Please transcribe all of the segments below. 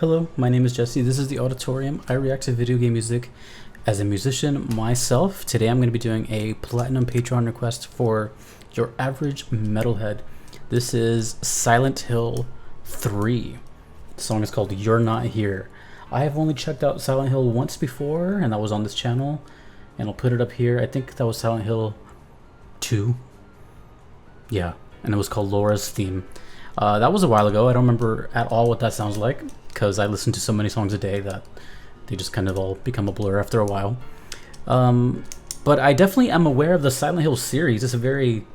Hello, my name is Jesse. This is the Auditorium. I react to video game music as a musician myself. Today I'm going to be doing a platinum Patreon request for your average metalhead. This is Silent Hill 3. The song is called You're Not Here. I have only checked out Silent Hill once before, and that was on this channel. And I'll put it up here. I think that was Silent Hill 2. Yeah, and it was called Laura's Theme. That was a while ago. I don't remember at all what that sounds like, because I listen to so many songs a day that they just kind of all become a blur after a while. But I definitely am aware of the Silent Hill series. It's a very,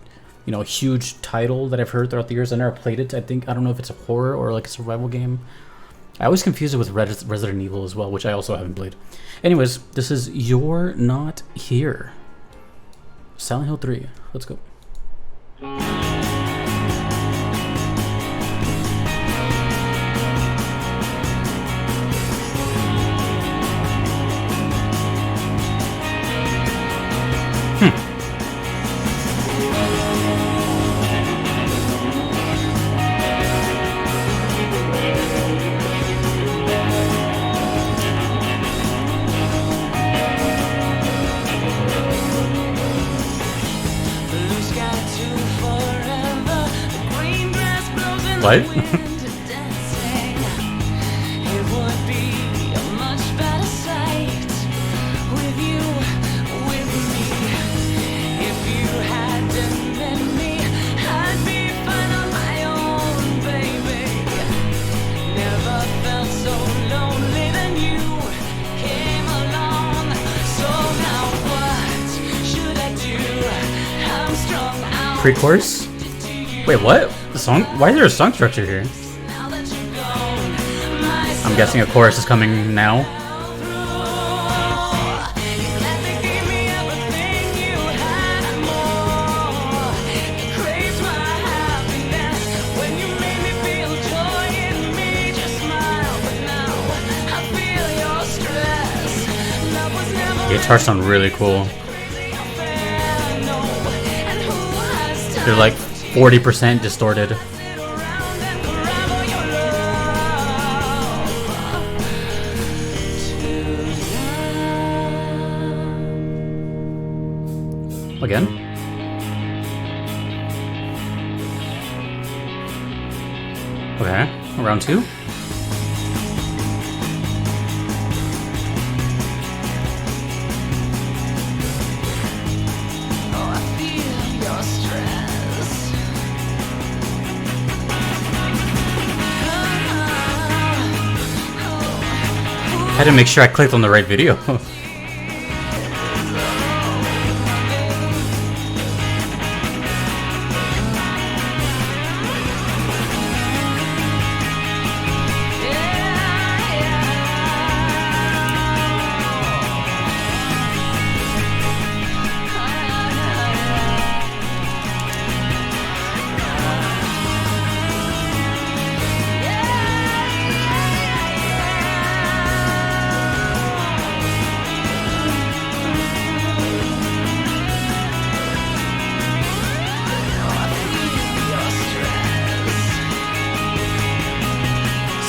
huge title that I've heard throughout the years. I never played it. I don't know if it's a horror or like a survival game. I always confuse it with Resident Evil as well, which I also haven't played. Anyways, this is You're Not Here. Silent Hill 3. Let's go. What? Pre-chorus? Wait, what? The song? Why is there a song structure here? I'm guessing a chorus is coming now. Guitars sound really cool. They're like 40% distorted. Again? Okay, round two. I had to make sure I clicked on the right video.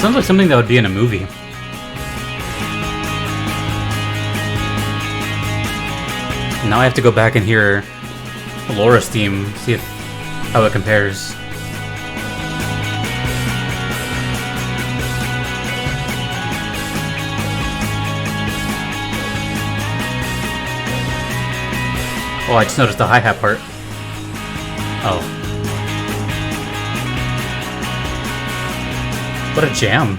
Sounds like something that would be in a movie. Now I have to go back and hear Laura's theme, see how it compares. Oh, I just noticed the hi-hat part. Oh. What a jam.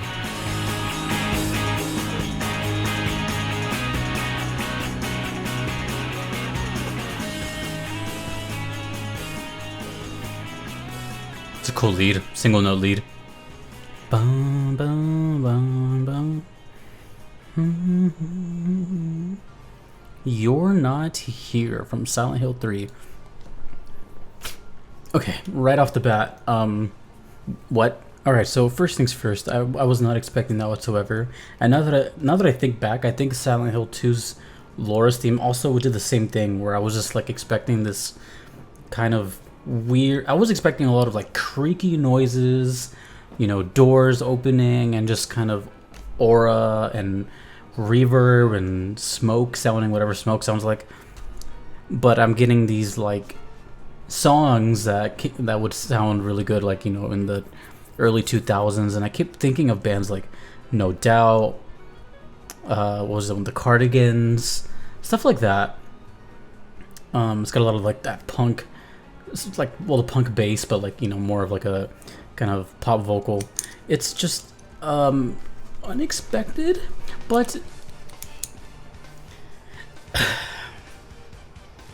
It's a cool lead, single note lead. Bum, bum, bum, bum. You're Not Here from Silent Hill 3. Okay, right off the bat, what? Alright, so first things first, I was not expecting that whatsoever. And now that I think back, I think Silent Hill 2's Laura's theme also did the same thing, where I was just like expecting this kind of weird, I was expecting a lot of like creaky noises, you know, doors opening and just kind of aura and reverb and smoke sounding whatever smoke sounds like. But I'm getting these like songs that would sound really good, like, you know, in the early 2000s, and I keep thinking of bands like No Doubt, what was it, the Cardigans, stuff like that. It's got a lot of like that punk, it's like, well, the punk bass, but like, you know, more of like a kind of pop vocal. It's just unexpected, but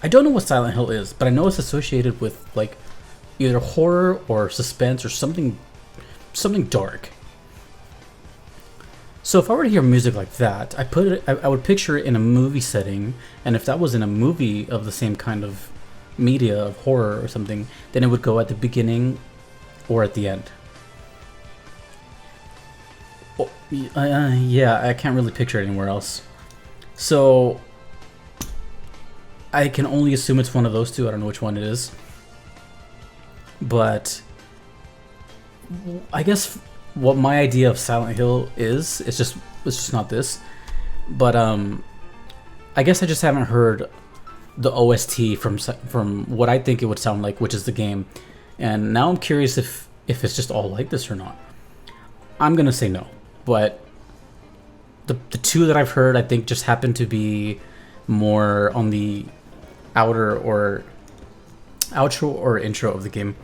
I don't know what Silent Hill is, but I know it's associated with like either horror or suspense or something dark. So if I were to hear music like that, I would picture it in a movie setting, and if that was in a movie of the same kind of media of horror or something, then it would go at the beginning or at the end. Oh, yeah, I can't really picture it anywhere else. So I can only assume it's one of those two. I don't know which one it is. But I guess what my idea of Silent Hill is, it's just not this. But I guess I just haven't heard the OST from what I think it would sound like, which is the game. And now I'm curious if it's just all like this or not. I'm gonna say no, but the two that I've heard, I think, just happen to be more on the outro or intro of the game.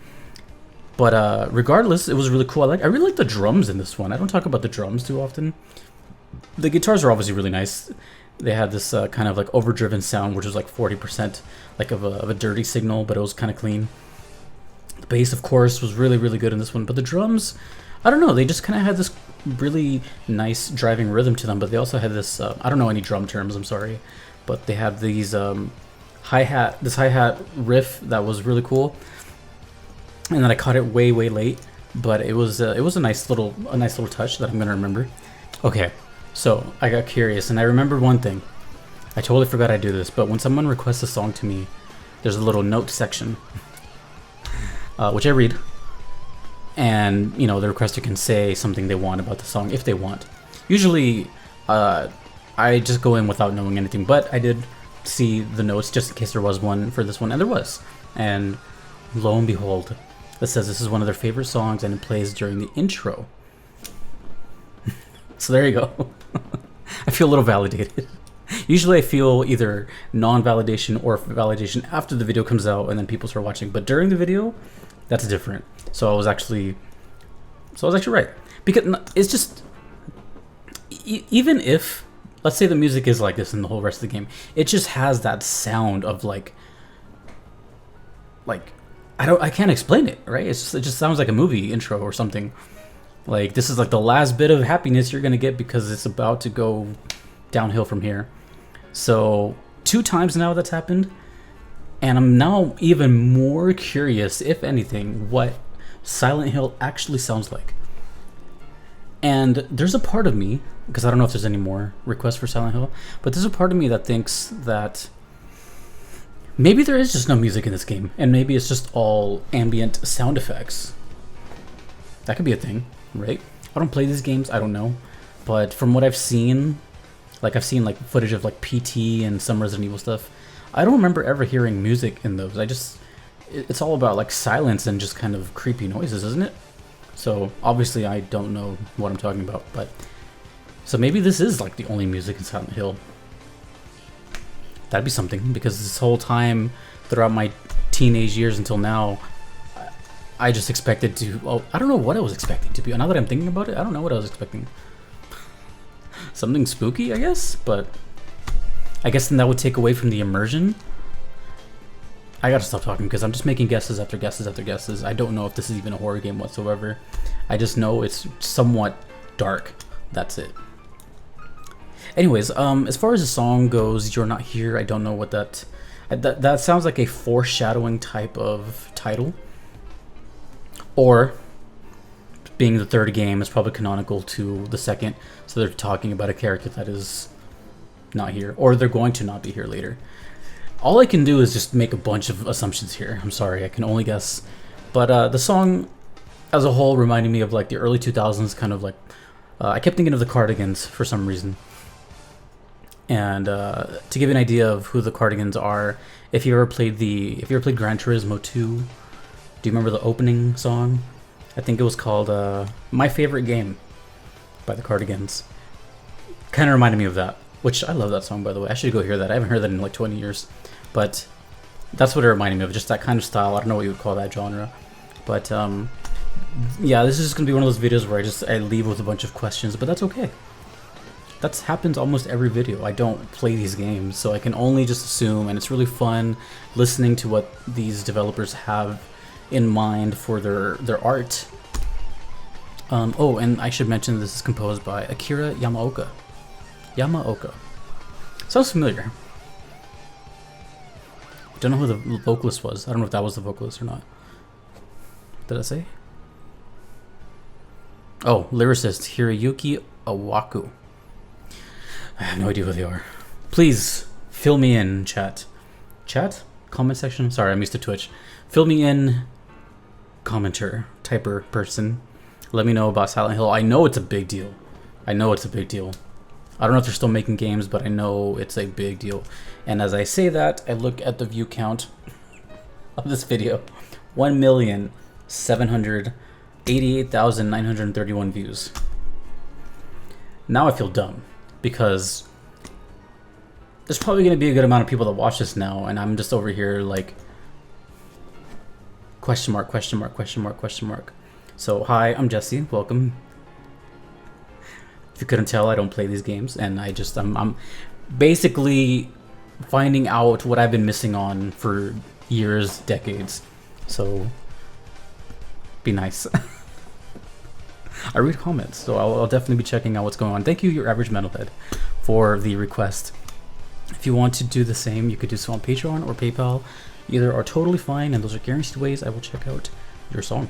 But regardless, it was really cool. I really like the drums in this one. I don't talk about the drums too often. The guitars are obviously really nice. They had this kind of like overdriven sound, which was like 40% like of a dirty signal, but it was kind of clean. The bass, of course, was really, really good in this one. But the drums, I don't know, they just kind of had this really nice driving rhythm to them. But they also had this, I don't know any drum terms, I'm sorry. But they had these hi-hat riff that was really cool. And then I caught it way, way late. But it was a nice little touch that I'm going to remember. Okay, so I got curious, and I remembered one thing. I totally forgot I do this, but when someone requests a song to me, there's a little note section, which I read. And, you know, the requester can say something they want about the song if they want. Usually, I just go in without knowing anything, but I did see the notes just in case there was one for this one, and there was. And lo and behold, it says this is one of their favorite songs and it plays during the intro. So there you go. I feel a little validated. Usually I feel either non-validation or validation after the video comes out and then people start watching, but during the video, that's different. So I was actually right, because it's just, even if, let's say the music is like this in the whole rest of the game, it just has that sound of like I can't explain it, right? It just sounds like a movie intro or something. Like, this is like the last bit of happiness you're gonna get because it's about to go downhill from here. So 2 times now that's happened, and I'm now even more curious, if anything, what Silent Hill actually sounds like. And there's a part of me, because I don't know if there's any more requests for Silent Hill, but there's a part of me that thinks that maybe there is just no music in this game, and maybe it's just all ambient sound effects. That could be a thing, right? I don't play these games, I don't know. But from what I've seen, like I've seen like footage of like PT and some Resident Evil stuff, I don't remember ever hearing music in those. It's all about like silence and just kind of creepy noises, isn't it? So obviously I don't know what I'm talking about, but so maybe this is like the only music in Silent Hill. That'd be something, because this whole time throughout my teenage years until now, I just expected to, oh, I don't know what I was expecting to be. Now that I'm thinking about it, I don't know what I was expecting. Something spooky, I guess, but I guess then that would take away from the immersion. I gotta stop talking because I'm just making guesses after guesses after guesses. I don't know if this is even a horror game whatsoever. I just know it's somewhat dark. That's it. Anyways, as far as the song goes, You're Not Here, I don't know what that sounds like a foreshadowing type of title. Or, being the third game, is probably canonical to the second, so they're talking about a character that is not here, or they're going to not be here later. All I can do is just make a bunch of assumptions here. I'm sorry, I can only guess. But the song as a whole reminded me of like the early 2000s kind of like I kept thinking of the Cardigans for some reason. And to give you an idea of who the Cardigans are, if you ever played Gran Turismo 2, do you remember the opening song? I think it was called My Favorite Game by the Cardigans. Kind of reminded me of that, which I love that song, by the way. I should go hear that. I haven't heard that in like 20 years. But that's what it reminded me of, just that kind of style. I don't know what you would call that genre. But yeah, this is just going to be one of those videos where I leave with a bunch of questions, but that's okay. That happens almost every video. I don't play these games, so I can only just assume, and it's really fun listening to what these developers have in mind for their art. Oh, and I should mention this is composed by Akira Yamaoka. Sounds familiar. Don't know who the vocalist was. I don't know if that was the vocalist or not. Did I say? Oh, lyricist Hiroyuki Awaku. I have no idea who they are. Please fill me in, chat. Chat? Comment section? Sorry, I'm used to Twitch. Fill me in, commenter, typer person. Let me know about Silent Hill. I know it's a big deal. I know it's a big deal. I don't know if they're still making games, but I know it's a big deal. And as I say that, I look at the view count of this video. 1,788,931 views. Now I feel dumb, because there's probably going to be a good amount of people that watch this now, and I'm just over here like question mark, question mark, question mark, question mark. So hi, I'm Jesse. Welcome. If you couldn't tell, I don't play these games, and I'm basically finding out what I've been missing on for years, decades. So be nice. I read comments, so I'll definitely be checking out what's going on. Thank you, Your Average Metalhead, for the request. If you want to do the same, you could do so on Patreon or PayPal. Either are totally fine, and those are guaranteed ways I will check out your song.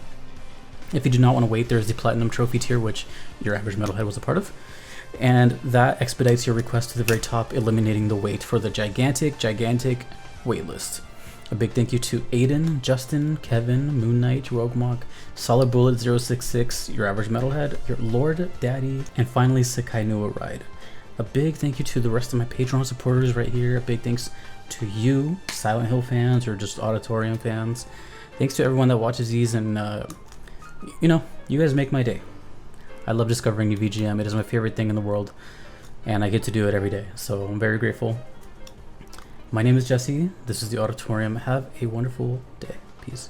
If you do not want to wait, there's the Platinum Trophy tier, which Your Average Metalhead was a part of. And that expedites your request to the very top, eliminating the wait for the gigantic wait list. A big thank you to Aiden, Justin, Kevin, Moon Knight, Roguemock, Solid Bullet 066, Your Average Metalhead, Your Lord Daddy, and finally Sakai Nua Ride. A big thank you to the rest of my Patreon supporters right here. A big thanks to you, Silent Hill fans or just Auditorium fans. Thanks to everyone that watches these, and you know, you guys make my day. I love discovering new VGM. It is my favorite thing in the world, and I get to do it every day, so I'm very grateful. My name is Jesse. This is the Auditorium. Have a wonderful day. Peace.